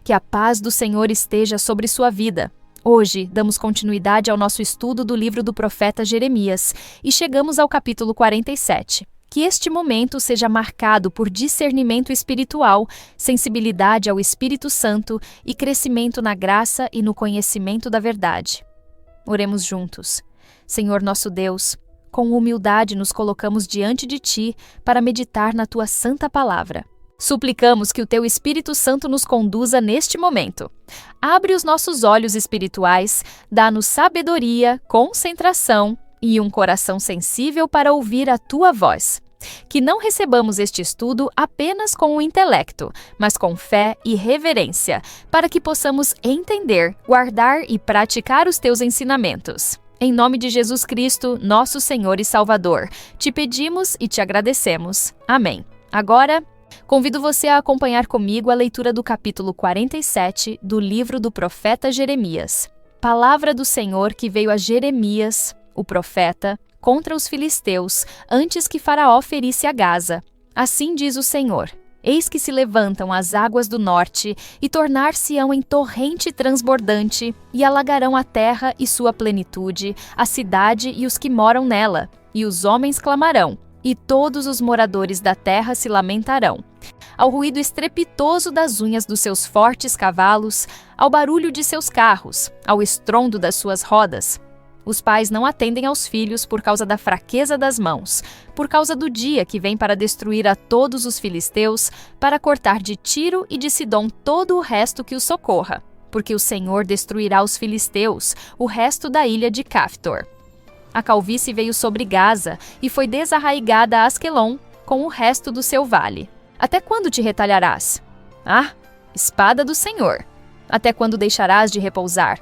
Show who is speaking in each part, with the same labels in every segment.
Speaker 1: Que a paz do Senhor esteja sobre sua vida. Hoje, damos continuidade ao nosso estudo do livro do profeta Jeremias e chegamos ao capítulo 47. Que este momento seja marcado por discernimento espiritual, sensibilidade ao Espírito Santo e crescimento na graça e no conhecimento da verdade. Oremos juntos. Senhor nosso Deus, com humildade nos colocamos diante de Ti para meditar na Tua santa palavra. Suplicamos que o Teu Espírito Santo nos conduza neste momento. Abre os nossos olhos espirituais, dá-nos sabedoria, concentração e um coração sensível para ouvir a Tua voz. Que não recebamos este estudo apenas com o intelecto, mas com fé e reverência, para que possamos entender, guardar e praticar os Teus ensinamentos. Em nome de Jesus Cristo, nosso Senhor e Salvador, te pedimos e te agradecemos. Amém. Agora, convido você a acompanhar comigo a leitura do capítulo 47 do livro do profeta Jeremias. Palavra do Senhor que veio a Jeremias, o profeta, contra os filisteus, antes que Faraó ferisse a Gaza. Assim diz o Senhor: eis que se levantam as águas do norte e tornar-se-ão em torrente transbordante e alagarão a terra e sua plenitude, a cidade e os que moram nela. E os homens clamarão, e todos os moradores da terra se lamentarão. Ao ruído estrepitoso das unhas dos seus fortes cavalos, ao barulho de seus carros, ao estrondo das suas rodas. Os pais não atendem aos filhos por causa da fraqueza das mãos, por causa do dia que vem para destruir a todos os filisteus, para cortar de Tiro e de Sidom todo o resto que os socorra, porque o Senhor destruirá os filisteus, o resto da ilha de Caftor. A calvície veio sobre Gaza e foi desarraigada a Asquelon com o resto do seu vale. Até quando te retalharás? Ah, espada do Senhor! Até quando deixarás de repousar?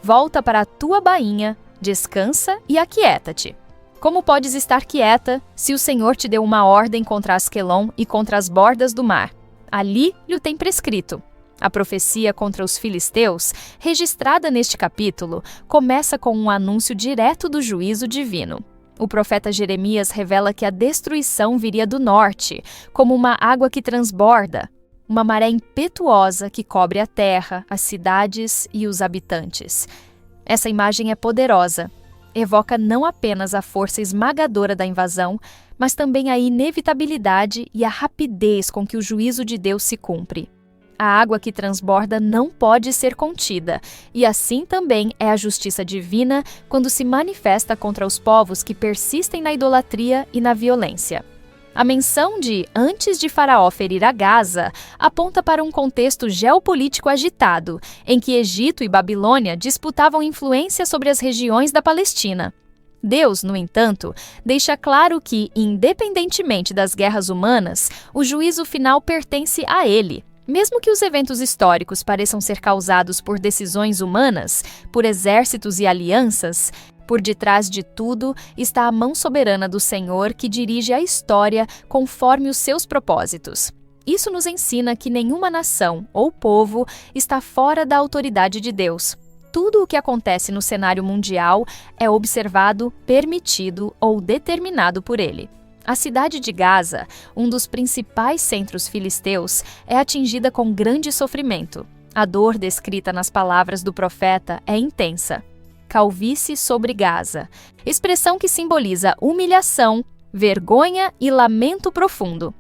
Speaker 1: Volta para a tua bainha, descansa e aquieta-te. Como podes estar quieta se o Senhor te deu uma ordem contra Asquelon e contra as bordas do mar? Ali lhe tem prescrito. A profecia contra os filisteus, registrada neste capítulo, começa com um anúncio direto do juízo divino. O profeta Jeremias revela que a destruição viria do norte, como uma água que transborda, uma maré impetuosa que cobre a terra, as cidades e os habitantes. Essa imagem é poderosa. Evoca não apenas a força esmagadora da invasão, mas também a inevitabilidade e a rapidez com que o juízo de Deus se cumpre. A água que transborda não pode ser contida, e assim também é a justiça divina quando se manifesta contra os povos que persistem na idolatria e na violência. A menção de antes de Faraó ferir a Gaza aponta para um contexto geopolítico agitado, em que Egito e Babilônia disputavam influência sobre as regiões da Palestina. Deus, no entanto, deixa claro que, independentemente das guerras humanas, o juízo final pertence a Ele. Mesmo que os eventos históricos pareçam ser causados por decisões humanas, por exércitos e alianças, por detrás de tudo está a mão soberana do Senhor que dirige a história conforme os seus propósitos. Isso nos ensina que nenhuma nação ou povo está fora da autoridade de Deus. Tudo o que acontece no cenário mundial é observado, permitido ou determinado por Ele. A cidade de Gaza, um dos principais centros filisteus, é atingida com grande sofrimento. A dor descrita nas palavras do profeta é intensa. Calvície sobre Gaza, expressão que simboliza humilhação, vergonha e lamento profundo.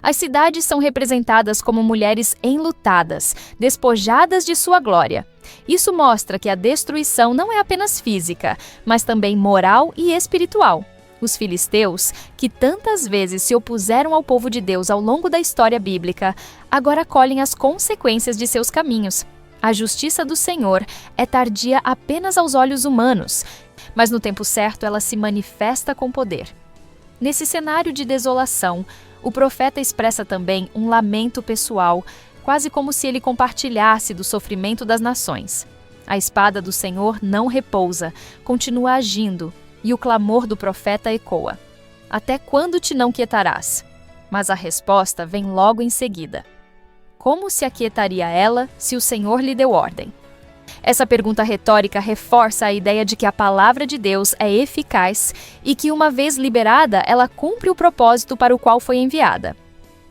Speaker 1: As cidades são representadas como mulheres enlutadas, despojadas de sua glória. Isso mostra que a destruição não é apenas física, mas também moral e espiritual. Os filisteus, que tantas vezes se opuseram ao povo de Deus ao longo da história bíblica, agora colhem as consequências de seus caminhos. A justiça do Senhor é tardia apenas aos olhos humanos, mas no tempo certo ela se manifesta com poder. Nesse cenário de desolação, o profeta expressa também um lamento pessoal, quase como se ele compartilhasse do sofrimento das nações. A espada do Senhor não repousa, continua agindo, e o clamor do profeta ecoa: até quando te não quietarás? Mas a resposta vem logo em seguida. Como se aquietaria ela se o Senhor lhe deu ordem? Essa pergunta retórica reforça a ideia de que a palavra de Deus é eficaz e que, uma vez liberada, ela cumpre o propósito para o qual foi enviada.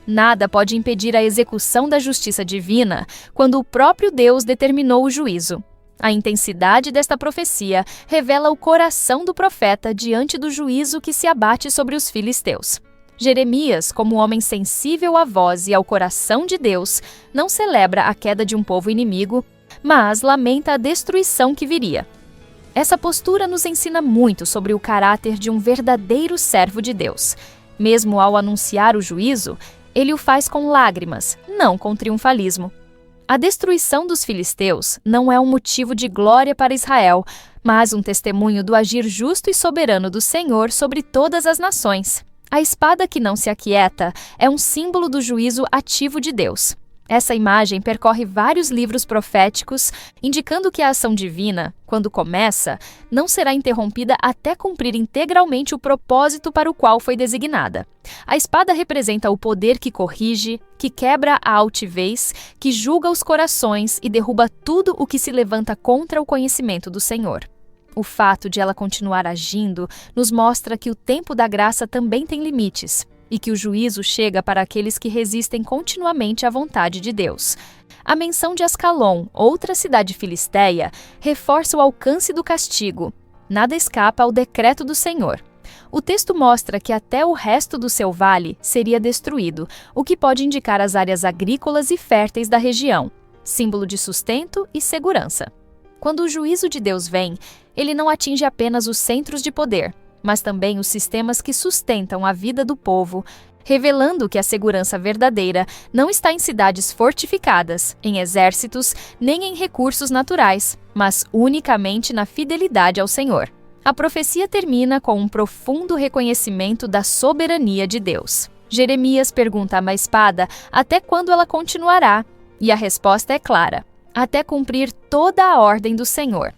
Speaker 1: Nada pode impedir a execução da justiça divina quando o próprio Deus determinou o juízo. A intensidade desta profecia revela o coração do profeta diante do juízo que se abate sobre os filisteus. Jeremias, como homem sensível à voz e ao coração de Deus, não celebra a queda de um povo inimigo, mas lamenta a destruição que viria. Essa postura nos ensina muito sobre o caráter de um verdadeiro servo de Deus. Mesmo ao anunciar o juízo, ele o faz com lágrimas, não com triunfalismo. A destruição dos filisteus não é um motivo de glória para Israel, mas um testemunho do agir justo e soberano do Senhor sobre todas as nações. A espada que não se aquieta é um símbolo do juízo ativo de Deus. Essa imagem percorre vários livros proféticos, indicando que a ação divina, quando começa, não será interrompida até cumprir integralmente o propósito para o qual foi designada. A espada representa o poder que corrige, que quebra a altivez, que julga os corações e derruba tudo o que se levanta contra o conhecimento do Senhor. O fato de ela continuar agindo nos mostra que o tempo da graça também tem limites e que o juízo chega para aqueles que resistem continuamente à vontade de Deus. A menção de Ascalon, outra cidade filisteia, reforça o alcance do castigo. Nada escapa ao decreto do Senhor. O texto mostra que até o resto do seu vale seria destruído, o que pode indicar as áreas agrícolas e férteis da região, símbolo de sustento e segurança. Quando o juízo de Deus vem, ele não atinge apenas os centros de poder, mas também os sistemas que sustentam a vida do povo, revelando que a segurança verdadeira não está em cidades fortificadas, em exércitos, nem em recursos naturais, mas unicamente na fidelidade ao Senhor. A profecia termina com um profundo reconhecimento da soberania de Deus. Jeremias pergunta à espada até quando ela continuará, e a resposta é clara: até cumprir toda a ordem do Senhor.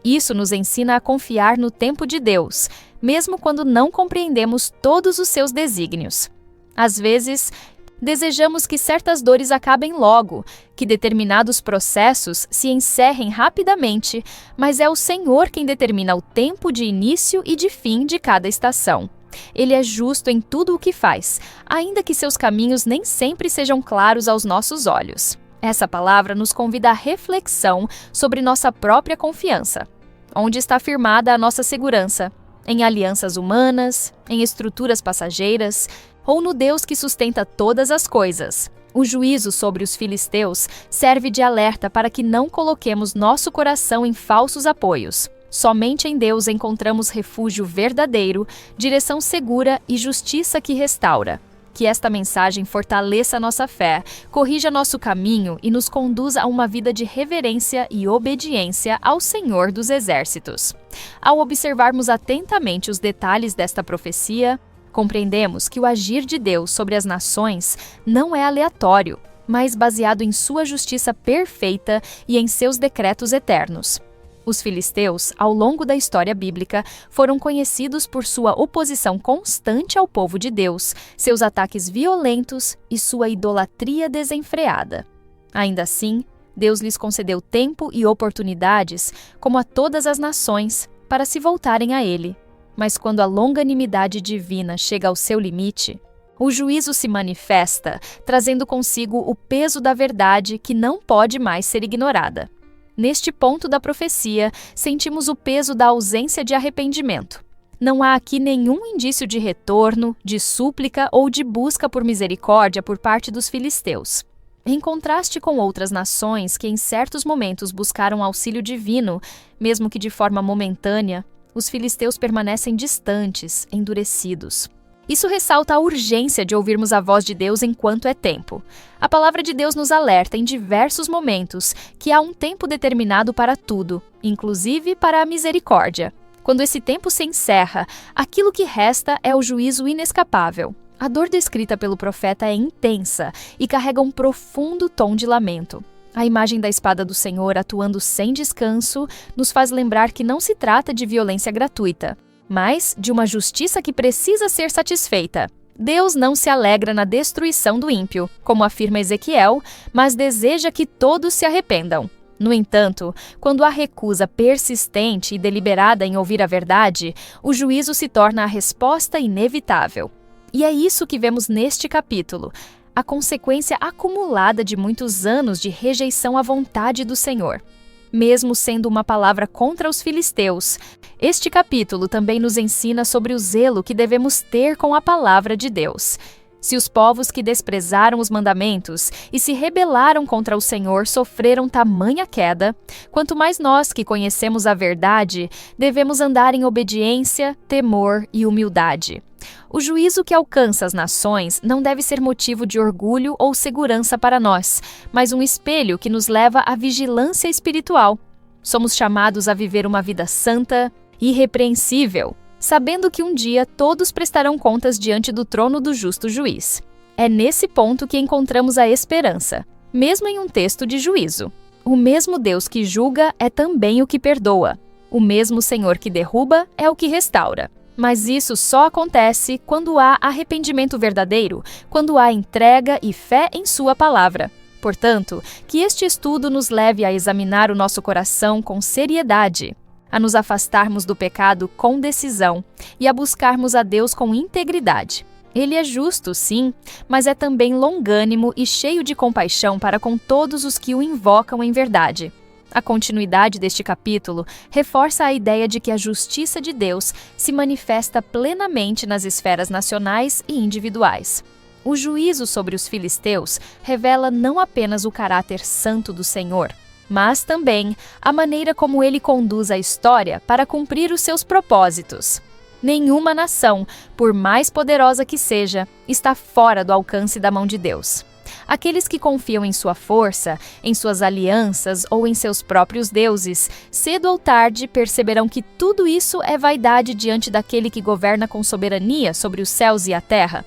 Speaker 1: Isso nos ensina a confiar no tempo de Deus, mesmo quando não compreendemos todos os seus desígnios. Às vezes, desejamos que certas dores acabem logo, que determinados processos se encerrem rapidamente, mas é o Senhor quem determina o tempo de início e de fim de cada estação. Ele é justo em tudo o que faz, ainda que seus caminhos nem sempre sejam claros aos nossos olhos. Essa palavra nos convida à reflexão sobre nossa própria confiança. Onde está firmada a nossa segurança? Em alianças humanas, em estruturas passageiras, ou no Deus que sustenta todas as coisas? O juízo sobre os filisteus serve de alerta para que não coloquemos nosso coração em falsos apoios. Somente em Deus encontramos refúgio verdadeiro, direção segura e justiça que restaura. Que esta mensagem fortaleça nossa fé, corrija nosso caminho e nos conduza a uma vida de reverência e obediência ao Senhor dos Exércitos. Ao observarmos atentamente os detalhes desta profecia, compreendemos que o agir de Deus sobre as nações não é aleatório, mas baseado em sua justiça perfeita e em seus decretos eternos. Os filisteus, ao longo da história bíblica, foram conhecidos por sua oposição constante ao povo de Deus, seus ataques violentos e sua idolatria desenfreada. Ainda assim, Deus lhes concedeu tempo e oportunidades, como a todas as nações, para se voltarem a Ele. Mas quando a longanimidade divina chega ao seu limite, o juízo se manifesta, trazendo consigo o peso da verdade que não pode mais ser ignorada. Neste ponto da profecia, sentimos o peso da ausência de arrependimento. Não há aqui nenhum indício de retorno, de súplica ou de busca por misericórdia por parte dos filisteus. Em contraste com outras nações que em certos momentos buscaram auxílio divino, mesmo que de forma momentânea, os filisteus permanecem distantes, endurecidos. Isso ressalta a urgência de ouvirmos a voz de Deus enquanto é tempo. A palavra de Deus nos alerta em diversos momentos que há um tempo determinado para tudo, inclusive para a misericórdia. Quando esse tempo se encerra, aquilo que resta é o juízo inescapável. A dor descrita pelo profeta é intensa e carrega um profundo tom de lamento. A imagem da espada do Senhor atuando sem descanso nos faz lembrar que não se trata de violência gratuita, mas de uma justiça que precisa ser satisfeita. Deus não se alegra na destruição do ímpio, como afirma Ezequiel, mas deseja que todos se arrependam. No entanto, quando há recusa persistente e deliberada em ouvir a verdade, o juízo se torna a resposta inevitável. E é isso que vemos neste capítulo. a consequência acumulada de muitos anos de rejeição à vontade do Senhor. Mesmo sendo uma palavra contra os filisteus, este capítulo também nos ensina sobre o zelo que devemos ter com a palavra de Deus. Se os povos que desprezaram os mandamentos e se rebelaram contra o Senhor sofreram tamanha queda, quanto mais nós que conhecemos a verdade, devemos andar em obediência, temor e humildade. O juízo que alcança as nações não deve ser motivo de orgulho ou segurança para nós, mas um espelho que nos leva à vigilância espiritual. Somos chamados a viver uma vida santa, irrepreensível, sabendo que um dia todos prestarão contas diante do trono do justo juiz. É nesse ponto que encontramos a esperança, mesmo em um texto de juízo. O mesmo Deus que julga é também o que perdoa. O mesmo Senhor que derruba é o que restaura. Mas isso só acontece quando há arrependimento verdadeiro, quando há entrega e fé em sua palavra. Portanto, que este estudo nos leve a examinar o nosso coração com seriedade, a nos afastarmos do pecado com decisão e a buscarmos a Deus com integridade. Ele é justo, sim, mas é também longânimo e cheio de compaixão para com todos os que o invocam em verdade. A continuidade deste capítulo reforça a ideia de que a justiça de Deus se manifesta plenamente nas esferas nacionais e individuais. O juízo sobre os filisteus revela não apenas o caráter santo do Senhor, mas também a maneira como ele conduz a história para cumprir os seus propósitos. Nenhuma nação, por mais poderosa que seja, está fora do alcance da mão de Deus. Aqueles que confiam em sua força, em suas alianças ou em seus próprios deuses, cedo ou tarde perceberão que tudo isso é vaidade diante daquele que governa com soberania sobre os céus e a terra.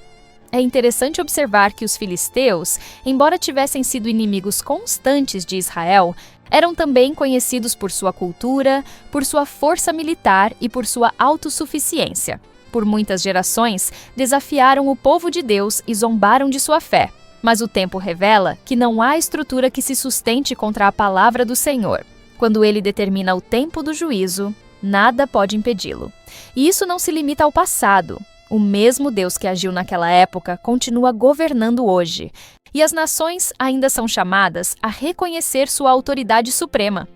Speaker 1: É interessante observar que os filisteus, embora tivessem sido inimigos constantes de Israel, eram também conhecidos por sua cultura, por sua força militar e por sua autossuficiência. Por muitas gerações, desafiaram o povo de Deus e zombaram de sua fé. Mas o tempo revela que não há estrutura que se sustente contra a palavra do Senhor. Quando ele determina o tempo do juízo, nada pode impedi-lo. E isso não se limita ao passado. O mesmo Deus que agiu naquela época continua governando hoje. E as nações ainda são chamadas a reconhecer sua autoridade suprema.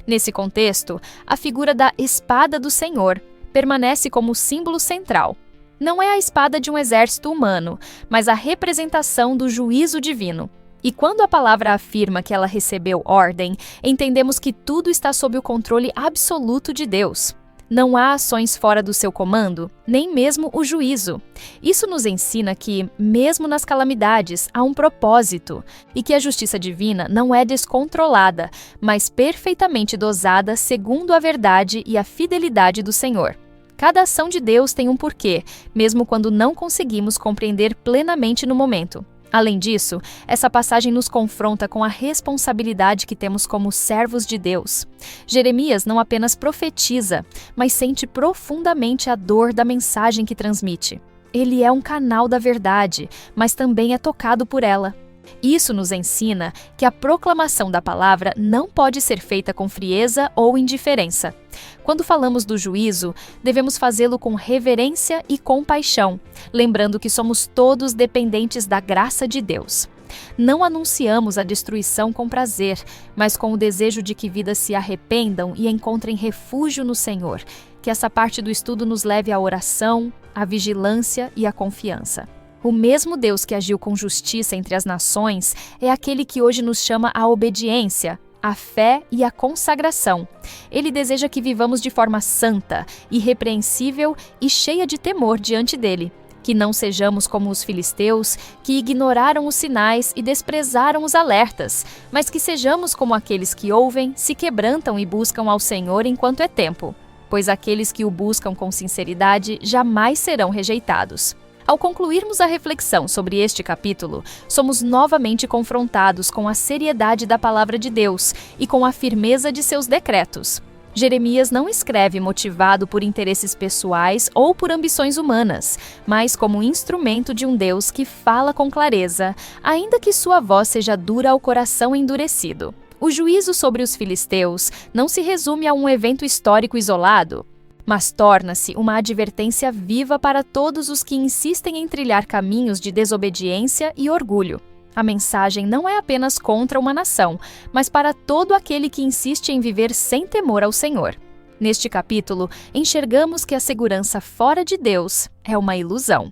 Speaker 1: Nesse contexto, a figura da espada do Senhor permanece como símbolo central. Não é a espada de um exército humano, mas a representação do juízo divino. E quando a palavra afirma que ela recebeu ordem, entendemos que tudo está sob o controle absoluto de Deus. Não há ações fora do seu comando, nem mesmo o juízo. Isso nos ensina que, mesmo nas calamidades, há um propósito, e que a justiça divina não é descontrolada, mas perfeitamente dosada segundo a verdade e a fidelidade do Senhor. Cada ação de Deus tem um porquê, mesmo quando não conseguimos compreender plenamente no momento. Além disso, essa passagem nos confronta com a responsabilidade que temos como servos de Deus. Jeremias não apenas profetiza, mas sente profundamente a dor da mensagem que transmite. Ele é um canal da verdade, mas também é tocado por ela. Isso nos ensina que a proclamação da palavra não pode ser feita com frieza ou indiferença. Quando falamos do juízo, devemos fazê-lo com reverência e compaixão, lembrando que somos todos dependentes da graça de Deus. Não anunciamos a destruição com prazer, mas com o desejo de que vidas se arrependam e encontrem refúgio no Senhor. Que essa parte do estudo nos leve à oração, à vigilância e à confiança. O mesmo Deus que agiu com justiça entre as nações é aquele que hoje nos chama à obediência, à fé e à consagração. Ele deseja que vivamos de forma santa, irrepreensível e cheia de temor diante dele. Que não sejamos como os filisteus, que ignoraram os sinais e desprezaram os alertas, mas que sejamos como aqueles que ouvem, se quebrantam e buscam ao Senhor enquanto é tempo. Pois aqueles que o buscam com sinceridade jamais serão rejeitados. Ao concluirmos a reflexão sobre este capítulo, somos novamente confrontados com a seriedade da palavra de Deus e com a firmeza de seus decretos. Jeremias não escreve motivado por interesses pessoais ou por ambições humanas, mas como instrumento de um Deus que fala com clareza, ainda que sua voz seja dura ao coração endurecido. O juízo sobre os filisteus não se resume a um evento histórico isolado. mas torna-se uma advertência viva para todos os que insistem em trilhar caminhos de desobediência e orgulho. A mensagem não é apenas contra uma nação, mas para todo aquele que insiste em viver sem temor ao Senhor. Neste capítulo, enxergamos que a segurança fora de Deus é uma ilusão.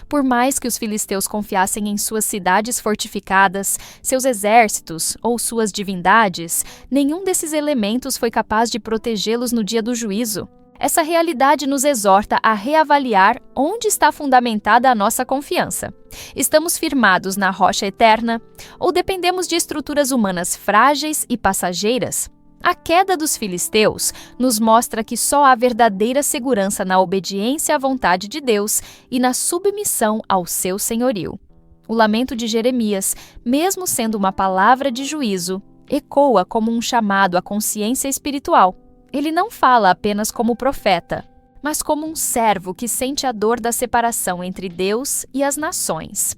Speaker 1: Por mais que os filisteus confiassem em suas cidades fortificadas, seus exércitos ou suas divindades, nenhum desses elementos foi capaz de protegê-los no dia do juízo. Essa realidade nos exorta a reavaliar onde está fundamentada a nossa confiança. Estamos firmados na rocha eterna ou dependemos de estruturas humanas frágeis e passageiras? A queda dos filisteus nos mostra que só há verdadeira segurança na obediência à vontade de Deus e na submissão ao seu senhorio. O lamento de Jeremias, mesmo sendo uma palavra de juízo, ecoa como um chamado à consciência espiritual. Ele não fala apenas como profeta, mas como um servo que sente a dor da separação entre Deus e as nações.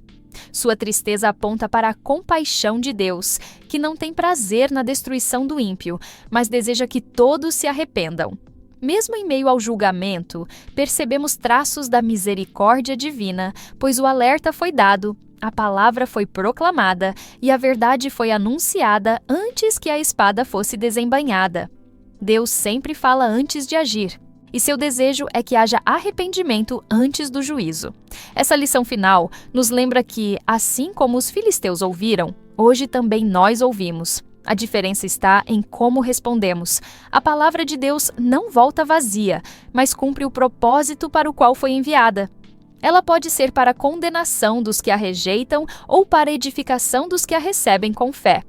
Speaker 1: Sua tristeza aponta para a compaixão de Deus, que não tem prazer na destruição do ímpio, mas deseja que todos se arrependam. Mesmo em meio ao julgamento, percebemos traços da misericórdia divina, pois o alerta foi dado, a palavra foi proclamada e a verdade foi anunciada antes que a espada fosse desembainhada. Deus sempre fala antes de agir, e seu desejo é que haja arrependimento antes do juízo. Essa lição final nos lembra que, assim como os filisteus ouviram, hoje também nós ouvimos. A diferença está em como respondemos. A palavra de Deus não volta vazia, mas cumpre o propósito para o qual foi enviada. Ela pode ser para a condenação dos que a rejeitam ou para a edificação dos que a recebem com fé.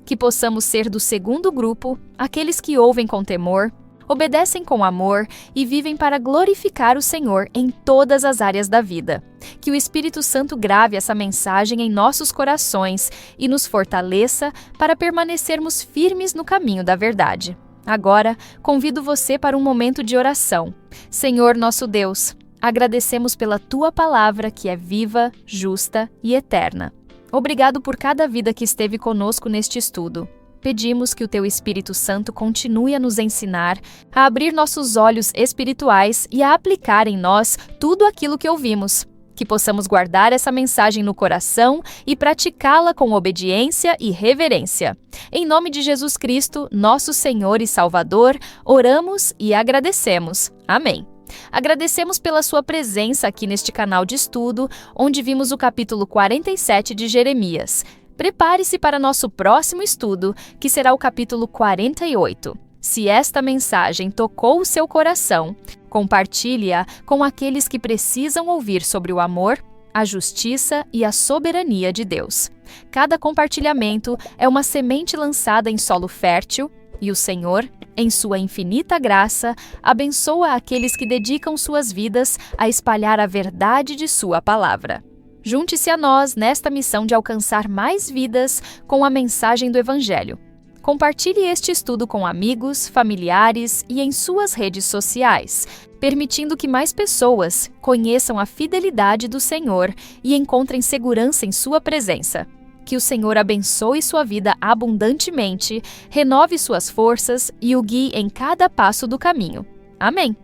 Speaker 1: Que possamos ser do segundo grupo, aqueles que ouvem com temor, obedecem com amor e vivem para glorificar o Senhor em todas as áreas da vida. Que o Espírito Santo grave essa mensagem em nossos corações e nos fortaleça para permanecermos firmes no caminho da verdade. Agora, convido você para um momento de oração. Senhor nosso Deus, agradecemos pela Tua palavra que é viva, justa e eterna. Obrigado por cada vida que esteve conosco neste estudo. Pedimos que o Teu Espírito Santo continue a nos ensinar, a abrir nossos olhos espirituais e a aplicar em nós tudo aquilo que ouvimos. Que possamos guardar essa mensagem no coração e praticá-la com obediência e reverência. Em nome de Jesus Cristo, nosso Senhor e Salvador, oramos e agradecemos. Amém. Agradecemos pela sua presença aqui neste canal de estudo, onde vimos o capítulo 47 de Jeremias. Prepare-se para nosso próximo estudo, que será o capítulo 48. Se esta mensagem tocou o seu coração, compartilhe-a com aqueles que precisam ouvir sobre o amor, a justiça e a soberania de Deus. Cada compartilhamento é uma semente lançada em solo fértil, e o Senhor, em sua infinita graça, abençoa aqueles que dedicam suas vidas a espalhar a verdade de sua palavra. Junte-se a nós nesta missão de alcançar mais vidas com a mensagem do Evangelho. Compartilhe este estudo com amigos, familiares e em suas redes sociais, permitindo que mais pessoas conheçam a fidelidade do Senhor e encontrem segurança em sua presença. Que o Senhor abençoe sua vida abundantemente, renove suas forças e o guie em cada passo do caminho. Amém.